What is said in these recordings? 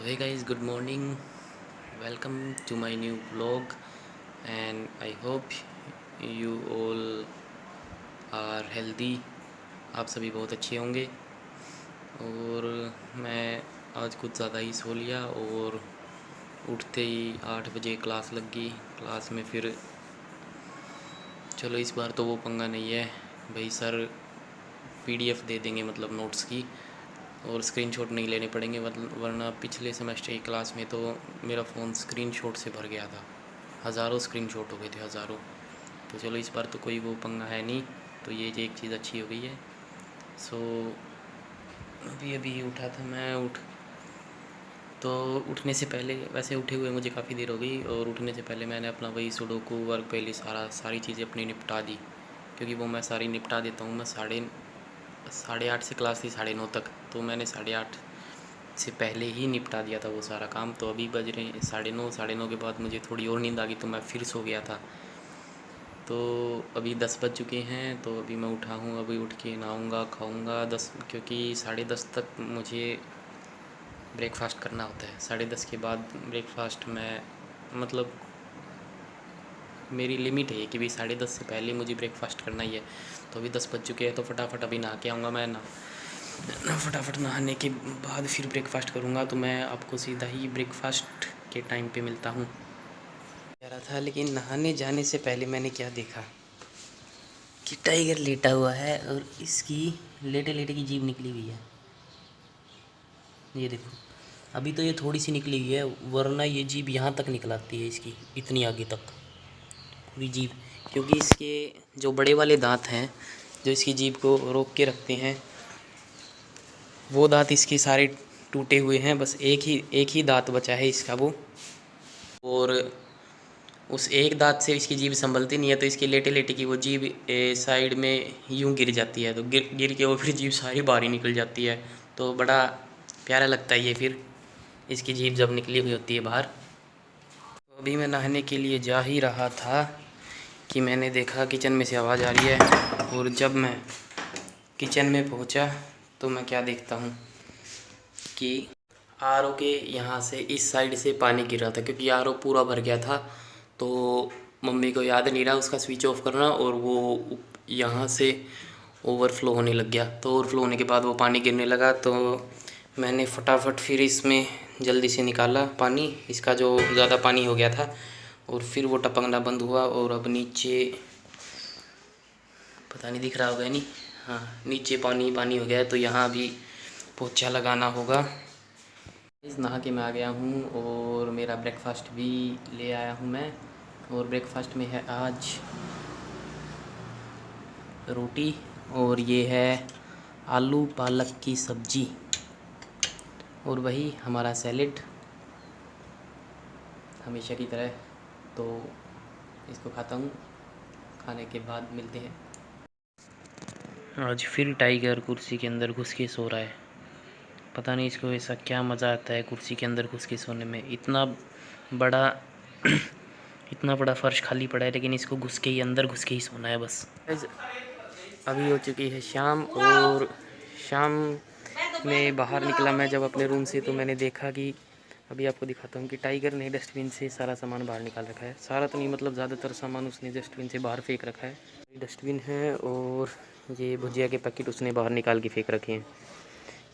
Hey guys, good morning. Welcome to my new vlog, and I hope you all are healthy. आप सभी बहुत अच्छे होंगे। और मैं आज कुछ ज़्यादा ही सो लिया और उठते ही 8 बजे क्लास लग गई। क्लास में फिर चलो इस बार तो वो पंगा नहीं है भाई, सर पीडीएफ दे देंगे मतलब नोट्स की, और स्क्रीनशॉट नहीं लेने पड़ेंगे। वरना पिछले सेमेस्टर की क्लास में तो मेरा फ़ोन स्क्रीनशॉट से भर गया था, हज़ारों स्क्रीनशॉट हो गए थे, हज़ारों। तो चलो इस बार तो कोई वो पंगा है नहीं, तो ये एक चीज़ अच्छी हो गई है। सो अभी अभी उठा था मैं। तो उठने से पहले, वैसे उठे हुए मुझे काफ़ी देर हो गई, और उठने से पहले मैंने अपना वही सुडोकू वर्क पहले सारी चीज़ें अपनी निपटा दी, क्योंकि वो मैं सारी निपटा देता हूँ। मैं साढ़े 8 से क्लास थी 9:30 तक, तो मैंने 8:30 से पहले ही निपटा दिया था वो सारा काम। तो अभी बज रहे हैं 9:30। 9:30 के बाद मुझे थोड़ी और नींद आ गई, तो मैं फिर सो गया था। तो अभी 10 बज चुके हैं, तो अभी मैं उठा हूँ। अभी उठ के नहाऊँगा, खाऊँगा 10, क्योंकि 10:30 तक मुझे ब्रेकफास्ट करना होता है। 10:30 के बाद ब्रेकफास्ट में मतलब मेरी लिमिट है कि भाई 10:30 से पहले मुझे ब्रेकफास्ट करना ही है। तो अभी 10 बज चुके हैं, तो फटाफट अभी नहा के आऊँगा मैं ना। फटाफट नहाने के बाद फिर ब्रेकफास्ट करूँगा, तो मैं आपको सीधा ही ब्रेकफास्ट के टाइम पे मिलता हूँ। कह रहा था, लेकिन नहाने जाने से पहले मैंने क्या देखा कि टाइगर लेटा हुआ है और इसकी लेटे लेटे की जीभ निकली हुई है। ये देखो, अभी तो ये थोड़ी सी निकली हुई है, वरना ये जीभ यहाँ तक निकलाती है इसकी, इतनी आगे तक पूरी जीभ। क्योंकि इसके जो बड़े वाले दांत हैं, जो इसकी जीभ को रोक के रखते हैं, वो दांत इसके सारे टूटे हुए हैं। बस एक ही दांत बचा है इसका वो, और उस एक दांत से इसकी जीभ संभलती नहीं है। तो इसके लेटे लेटे की वो जीभ साइड में यूं गिर जाती है, तो गिर गिर के वो फिर जीभ सारी बाहर ही निकल जाती है। तो बड़ा प्यारा लगता है ये फिर, इसकी जीभ जब निकली हुई होती है बाहर। तो अभी मैं नहाने के लिए जा ही रहा था कि मैंने देखा किचन में से आवाज़ आ रही है, और जब मैं किचन में पहुंचा तो मैं क्या देखता हूं कि आरओ के यहाँ से इस साइड से पानी गिर रहा था, क्योंकि आरओ पूरा भर गया था। तो मम्मी को याद नहीं रहा उसका स्विच ऑफ करना, और वो यहाँ से ओवरफ्लो होने लग गया। तो ओवरफ्लो होने के बाद वो पानी गिरने लगा, तो मैंने फटाफट फिर इसमें जल्दी से निकाला पानी, इसका जो ज़्यादा पानी हो गया था, और फिर वो टपकना बंद हुआ। और अब नीचे पता नहीं दिख रहा होगा नहीं, हाँ नीचे पानी पानी हो गया है। तो यहाँ भी पोछा लगाना होगा। इस नहा के मैं आ गया हूँ, और मेरा ब्रेकफास्ट भी ले आया हूँ मैं। और ब्रेकफास्ट में है आज रोटी, और ये है आलू पालक की सब्ज़ी, और वही हमारा सैलेड हमेशा की तरह। तो इसको खाता हूँ, खाने के बाद मिलते हैं। आज फिर टाइगर कुर्सी के अंदर घुस के सो रहा है। पता नहीं इसको ऐसा क्या मज़ा आता है कुर्सी के अंदर घुस के सोने में। इतना बड़ा इतना बड़ा फ़र्श खाली पड़ा है, लेकिन इसको घुस के ही अंदर घुस के ही सोना है बस। अभी हो चुकी है शाम, और शाम में बाहर निकला मैं जब अपने रूम से, तो मैंने देखा कि अभी आपको दिखाता हूँ कि टाइगर ने डस्टबिन से सारा सामान बाहर निकाल रखा है। सारा तो नहीं, मतलब ज़्यादातर सामान उसने डस्टबिन से बाहर फेंक रखा है। डस्टबिन है, और ये भुजिया के पैकेट उसने बाहर निकाल के फेंक रखे हैं।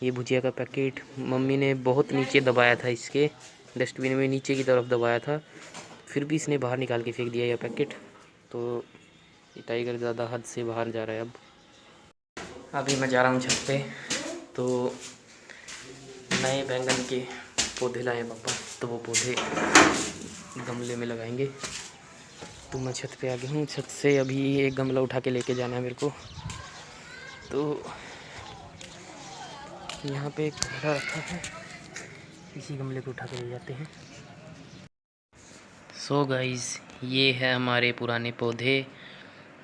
ये भुजिया का पैकेट मम्मी ने बहुत नीचे दबाया था, इसके डस्टबिन में नीचे की तरफ दबाया था, फिर भी इसने बाहर निकाल के फेंक दिया यह पैकेट। तो ये टाइगर ज़्यादा हद से बाहर जा रहा है। अब अभी मैं जा रहा हूँ छत पे, तो नए बैंगन के पौधे लाए हैं पापा, तो वो पौधे गमले में लगाएंगे। तो मैं छत पे आ गया हूँ। छत से अभी एक गमला उठा के लेके जाना है मेरे को। तो यहाँ पे एक गमला रखा है, इसी गमले को उठा के ले जाते हैं। सो गाइस, ये है हमारे पुराने पौधे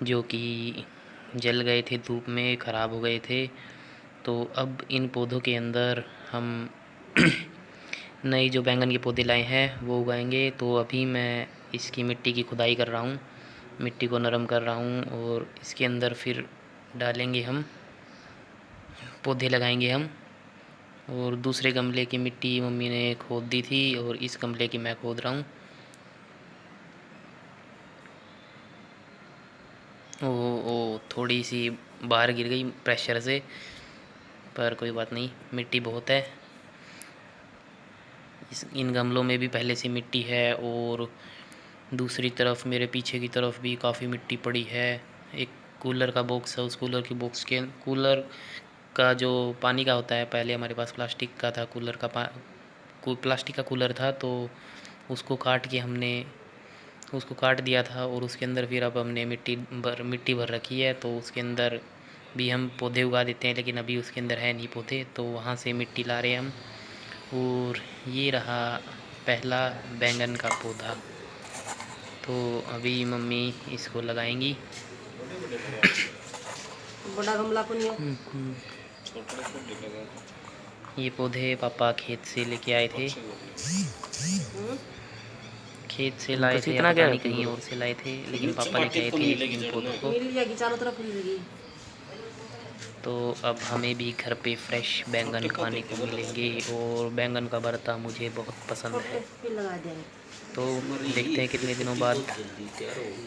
जो कि जल गए थे, धूप में ख़राब हो गए थे। तो अब इन पौधों के अंदर हम नए जो बैंगन के पौधे लाए हैं वो उगाएंगे। तो अभी मैं इसकी मिट्टी की खुदाई कर रहा हूँ, मिट्टी को नरम कर रहा हूँ, और इसके अंदर फिर डालेंगे हम, पौधे लगाएंगे हम। और दूसरे गमले की मिट्टी मम्मी ने खोद दी थी और इस गमले की मैं खोद रहा हूँ। ओ थोड़ी सी बाहर गिर गई प्रेशर से, पर कोई बात नहीं, मिट्टी बहुत है। इन गमलों में भी पहले से मिट्टी है और दूसरी तरफ मेरे पीछे की तरफ भी काफ़ी मिट्टी पड़ी है। एक कूलर का बॉक्स है, उस कूलर का जो पानी का होता है, पहले हमारे पास प्लास्टिक का था कूलर का प्लास्टिक का कूलर था, तो उसको काट दिया था और उसके अंदर फिर अब हमने मिट्टी भर रखी है। तो उसके अंदर भी हम पौधे उगा देते हैं, लेकिन अभी उसके अंदर है नहीं पौधे, तो वहाँ से मिट्टी ला रहे हैं हम। और ये रहा पहला बैंगन का पौधा। तो अभी मम्मी इसको लगाएंगी। बड़ा गमला को नहीं। ये पौधे पापा खेत से लेके आए थे, खेत से लाए थे या पता नहीं कहीं और से लाए थे, लेकिन पापा लेके आए थे इन पौधों को। मिल जाएगी, चारों तरफ मिल जाएगी। तो अब हमें भी घर पे फ्रेश बैंगन खाने को मिलेंगे और बैंगन का भरता मुझे बहुत पसंद है। तो देखते हैं कितने दिनों बाद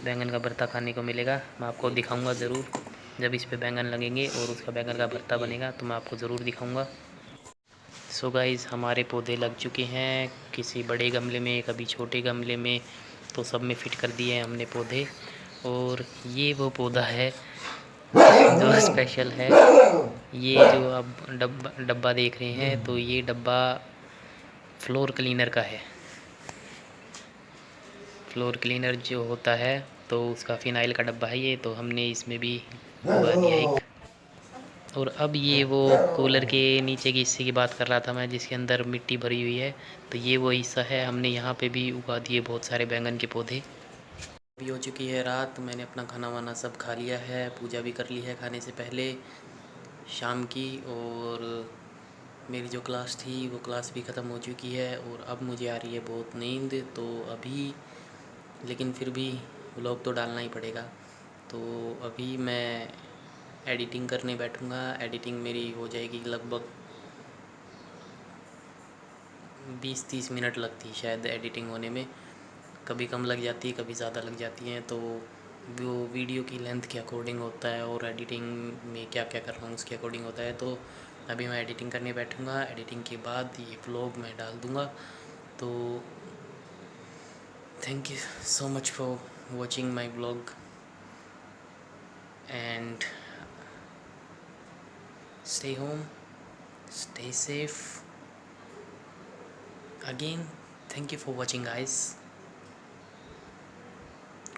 बैंगन का भरता खाने को मिलेगा। मैं आपको दिखाऊंगा ज़रूर, जब इस पे बैंगन लगेंगे और उसका बैंगन का भरता बनेगा तो मैं आपको ज़रूर दिखाऊंगा। सो गाइस, हमारे पौधे लग चुके हैं, किसी बड़े गमले में, कभी छोटे गमले में, तो सब में फिट कर दिए हैं हमने पौधे। और ये वो पौधा है जो स्पेशल है। ये जो आप डब्बा देख रहे हैं, तो ये डब्बा फ्लोर क्लीनर का है। फ्लोर क्लीनर जो होता है तो उसका फ़िनाइल का डब्बा है ये, तो हमने इसमें भी उगा दिया एक। और अब ये वो कूलर के नीचे के हिस्से की बात कर रहा था मैं, जिसके अंदर मिट्टी भरी हुई है, तो ये वो हिस्सा है। हमने यहाँ पे भी उगा दिए बहुत सारे बैंगन के पौधे। अभी हो चुकी है रात, मैंने अपना खाना वाना सब खा लिया है, पूजा भी कर ली है खाने से पहले शाम की। और मेरी जो क्लास थी वो क्लास भी ख़त्म हो चुकी है और अब मुझे आ रही है बहुत नींद। तो अभी, लेकिन फिर भी व्लॉग तो डालना ही पड़ेगा। तो अभी मैं एडिटिंग करने बैठूँगा। एडिटिंग मेरी हो जाएगी लगभग 20-30 मिनट लगती है शायद एडिटिंग होने में, कभी कम लग जाती है, कभी ज़्यादा लग जाती हैं। तो वो वीडियो की लेंथ के अकॉर्डिंग होता है और एडिटिंग में क्या क्या कर रहा हूँ उसके अकॉर्डिंग होता है। तो अभी मैं एडिटिंग करने बैठूँगा, एडिटिंग के बाद ये व्लॉग मैं डाल दूँगा। तो thank you so much for watching my vlog and stay home, stay safe. Again, thank you for watching guys.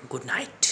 Good night.